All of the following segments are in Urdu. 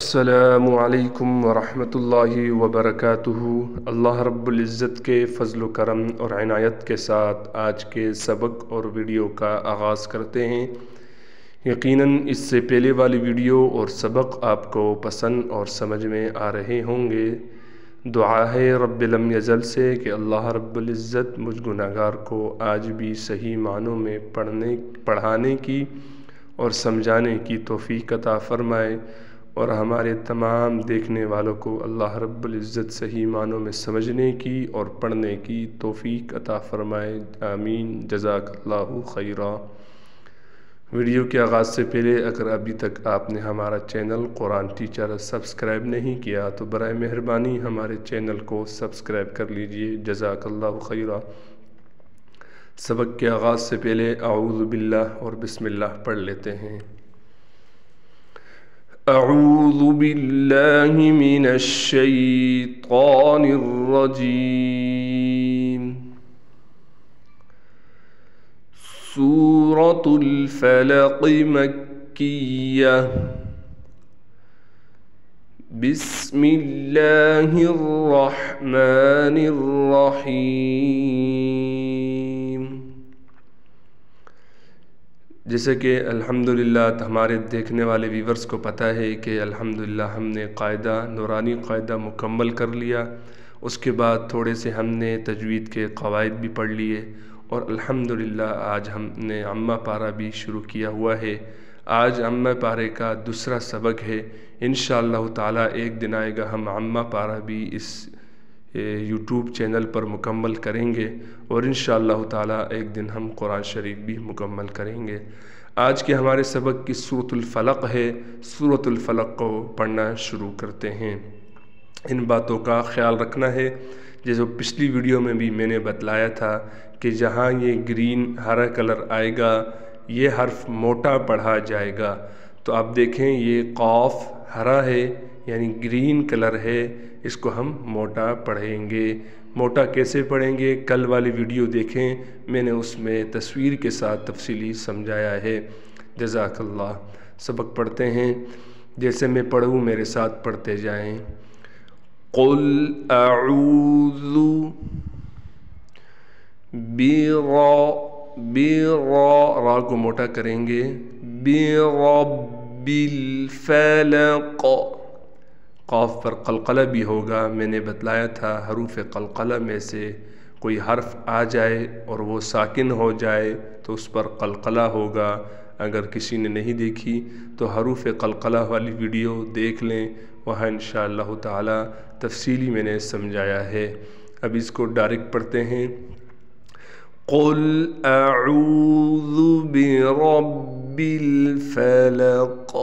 السلام علیکم ورحمۃ اللہ وبرکاتہ۔ اللہ رب العزت کے فضل و کرم اور عنایت کے ساتھ آج کے سبق اور ویڈیو کا آغاز کرتے ہیں۔ یقیناً اس سے پہلے والی ویڈیو اور سبق آپ کو پسند اور سمجھ میں آ رہے ہوں گے۔ دعا ہے رب لم یزل سے کہ اللہ رب العزت مجھ گناہگار کو آج بھی صحیح معنوں میں پڑھانے کی اور سمجھانے کی توفیق عطا فرمائے، اور ہمارے تمام دیکھنے والوں کو اللہ رب العزت صحیح معنوں میں سمجھنے کی اور پڑھنے کی توفیق عطا فرمائے، آمین، جزاک اللہ خیرا۔ ویڈیو کے آغاز سے پہلے اگر ابھی تک آپ نے ہمارا چینل قرآن ٹیچر سبسکرائب نہیں کیا تو برائے مہربانی ہمارے چینل کو سبسکرائب کر لیجئے، جزاک اللہ خیرا۔ سبق کے آغاز سے پہلے اعوذ باللہ اور بسم اللہ پڑھ لیتے ہیں۔ اعوذ باللہ من الشیطان الرجیم۔ سورۃ الفلق مکیہ۔ بسم اللہ الرحمن الرحیم۔ جیسے کہ الحمدللہ ہمارے دیکھنے والے ویورز کو پتہ ہے کہ الحمدللہ ہم نے قاعدہ نورانی قاعدہ مکمل کر لیا، اس کے بعد تھوڑے سے ہم نے تجوید کے قواعد بھی پڑھ لیے، اور الحمدللہ آج ہم نے عامہ پارہ بھی شروع کیا ہوا ہے۔ آج عامہ پارے کا دوسرا سبق ہے۔ انشاءاللہ تعالی ایک دن آئے گا ہم عامہ پارہ بھی اس یوٹیوب چینل پر مکمل کریں گے، اور انشاءاللہ تعالی ایک دن ہم قرآن شریف بھی مکمل کریں گے۔ آج کے ہمارے سبق کی سورۃ الفلق ہے۔ سورۃ الفلق کو پڑھنا شروع کرتے ہیں۔ ان باتوں کا خیال رکھنا ہے جیسے پچھلی ویڈیو میں بھی میں نے بتلایا تھا کہ جہاں یہ گرین ہرا کلر آئے گا یہ حرف موٹا پڑھا جائے گا۔ تو آپ دیکھیں یہ قاف ہرا ہے یعنی گرین کلر ہے، اس کو ہم موٹا پڑھیں گے۔ موٹا کیسے پڑھیں گے؟ کل والی ویڈیو دیکھیں، میں نے اس میں تصویر کے ساتھ تفصیلی سمجھایا ہے۔ جزاک اللہ۔ سبق پڑھتے ہیں، جیسے میں پڑھوں میرے ساتھ پڑھتے جائیں۔ قل اعوذ را کو موٹا کریں گے، برب الفلق۔ قاف پر قلقلہ بھی ہوگا، میں نے بتلایا تھا حروف قلقلہ میں سے کوئی حرف آ جائے اور وہ ساکن ہو جائے تو اس پر قلقلہ ہوگا۔ اگر کسی نے نہیں دیکھی تو حروف قلقلہ والی ویڈیو دیکھ لیں، وہاں انشاءاللہ تعالی تفصیلی میں نے سمجھایا ہے۔ اب اس کو ڈائریکٹ پڑھتے ہیں۔ قل اعوذ برب الفلق۔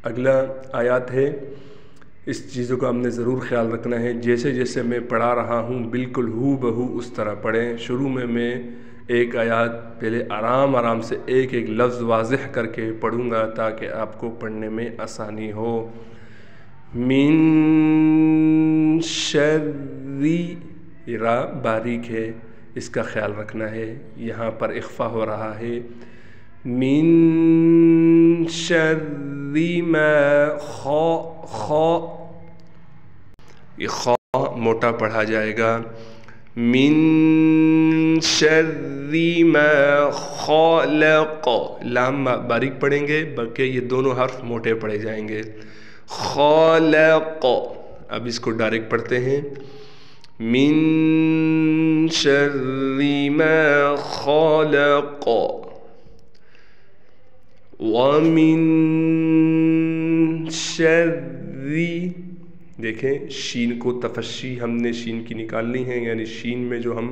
اگلا آیات ہے، اس چیزوں کا ہم نے ضرور خیال رکھنا ہے، جیسے جیسے میں پڑھا رہا ہوں بالکل ہو بہو اس طرح پڑھیں۔ شروع میں ایک آیات پہلے آرام آرام سے ایک ایک لفظ واضح کر کے پڑھوں گا تاکہ آپ کو پڑھنے میں آسانی ہو۔ من شر، را باریک ہے، اس کا خیال رکھنا ہے، یہاں پر اخفا ہو رہا ہے۔ من شر ما، یہ خا موٹا پڑھا جائے گا۔ من شر ما خلق، لام باریک پڑھیں گے بلکہ یہ دونوں حرف موٹے پڑھے جائیں گے۔ خلق، اب اس کو ڈائریکٹ پڑھتے ہیں۔ من شر ما خلق ومن شر، دیکھیں شین کو تفشی ہم نے شین کی نکالنی ہے، یعنی شین میں جو ہم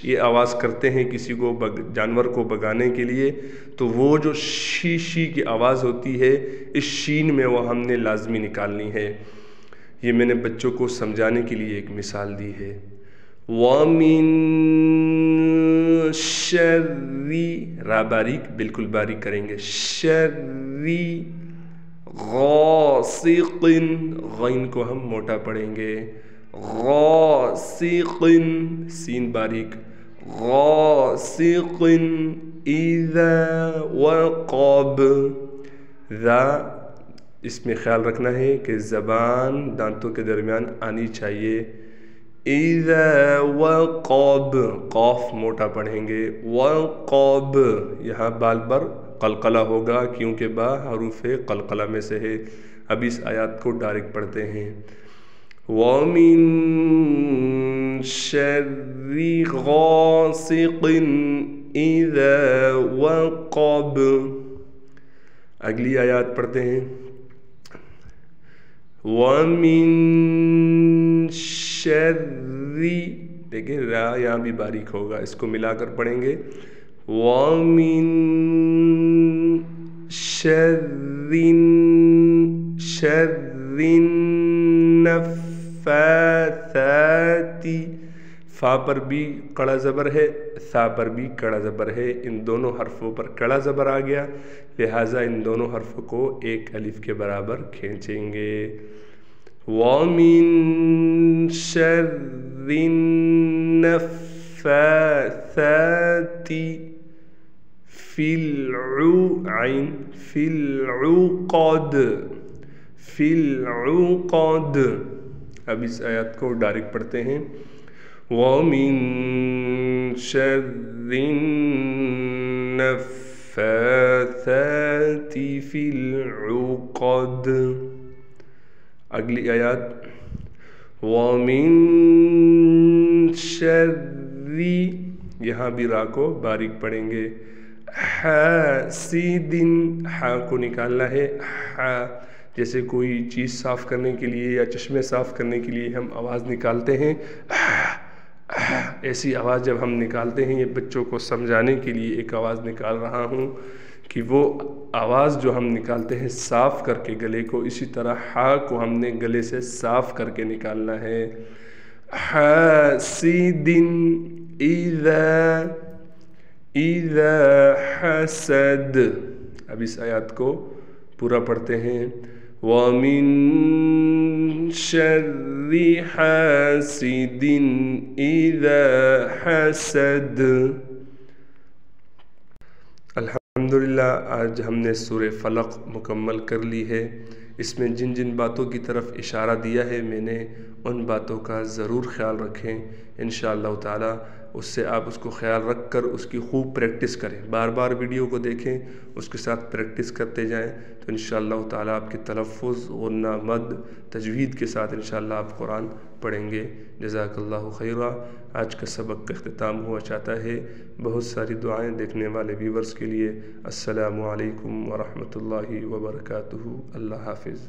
یہ آواز کرتے ہیں کسی کو جانور کو بگانے کے لیے، تو وہ جو شی کی آواز ہوتی ہے اس شین میں وہ ہم نے لازمی نکالنی ہے۔ یہ میں نے بچوں کو سمجھانے کے لیے ایک مثال دی ہے۔ وَمِن شَرِّ، را باریک بالکل باریک کریں گے، شَرِّ غاسق، غین کو ہم موٹا پڑھیں گے، غاسق، سین باریک، غاسق اذا وقب، ذا اس میں خیال رکھنا ہے کہ زبان دانتوں کے درمیان آنی چاہیے. اذا وقب، قاف موٹا پڑھیں گے. وقب، یہاں بال پر قلقلہ ہوگا کیونکہ با حروف قلقلہ میں سے ہے. اب اس آیات کو ڈائریکٹ پڑھتے ہیں. وَمِن شَرِّ غَاسِقٍ اِذَا وَقَبَ. اگلی آیات پڑھتے ہیں. وَمِن شَرِّ، دیکھیں را یہاں بھی باریک ہوگا، اس کو ملا کر پڑھیں گے. وَمِن شَرِّ النَّفَّاثَاتِ، فا پر بھی کڑا زبر ہے، ثا پر بھی کڑا زبر ہے. ان دونوں حرفوں پر کڑا زبر آ گیا، لہٰذا ان دونوں حرفوں کو ایک الف کے برابر کھینچیں گے. وَمِن شَرِّ النَّفَّاثَاتِ فِي الْعُقَدِ. اب اس آیات کو ڈائریکٹ پڑھتے ہیں. وَمِن شَرِّ النَّفَّاثَاتِ فِي الْعُقَدِ. اگلی آیات. وَمِن شَرِّ، یہاں بھی را کو باریک پڑھیں گے. حاسد، ہا کو نکالنا ہے. جیسے کوئی چیز صاف کرنے کے لیے یا چشمے صاف کرنے کے لیے ہم آواز نکالتے ہیں، ایسی آواز جب ہم نکالتے ہیں، یہ بچوں کو سمجھانے کے لیے ایک آواز نکال رہا ہوں کہ وہ آواز جو ہم نکالتے ہیں صاف کر کے گلے کو، اسی طرح ہا کو ہم نے گلے سے صاف کر کے نکالنا ہے. حاسد اذا حسد. اب اس آیات کو پورا پڑھتے ہیں. وَمِن شَرِّ حَاسِدٍ اِذَا حَسَدَ. الحمدللہ آج ہم نے سورہ فلق مکمل کر لی ہے. اس میں جن جن باتوں کی طرف اشارہ دیا ہے میں نے، ان باتوں کا ضرور خیال رکھیں. انشاءاللہ تعالی اس سے آپ اس کو خیال رکھ کر اس کی خوب پریکٹس کریں. بار بار ویڈیو کو دیکھیں، اس کے ساتھ پریکٹس کرتے جائیں تو انشاءاللہ تعالی آپ کے تلفظ، غنہ، مد، تجوید کے ساتھ انشاءاللہ آپ قرآن پڑھیں گے. جزاک اللہ خیرہ. آج کا سبق کا اختتام ہوا چاہتا ہے. بہت ساری دعائیں دیکھنے والے ویورز کے لیے. السلام علیکم ورحمۃ اللہ وبرکاتہ. اللہ حافظ.